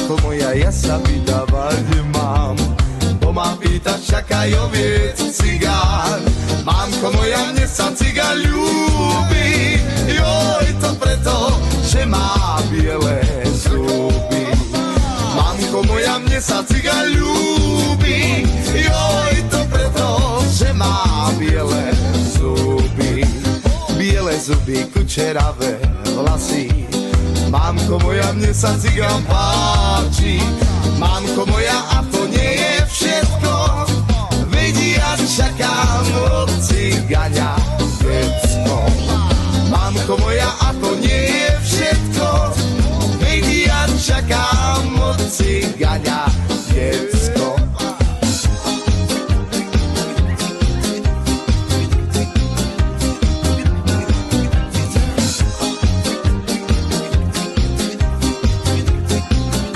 Mamko moja, ja sa vydávať mám, bo ma pýtaš, čakaj oviec cigár. Mamko moja, mne sa cigár ľúbi, joj, to preto, že má biele zuby. Mamko moja, mne sa cigár ľúbi, joj, to preto, že má biele zuby. Biele zuby, kučeravé vlasy. Mamko moja, mne sa cigán páči. Mamko moja, a to nie je všetko, veď ja čakám od cigáňa decko. Mamko moja, a to nie je všetko, veď ja čakám od cigáňa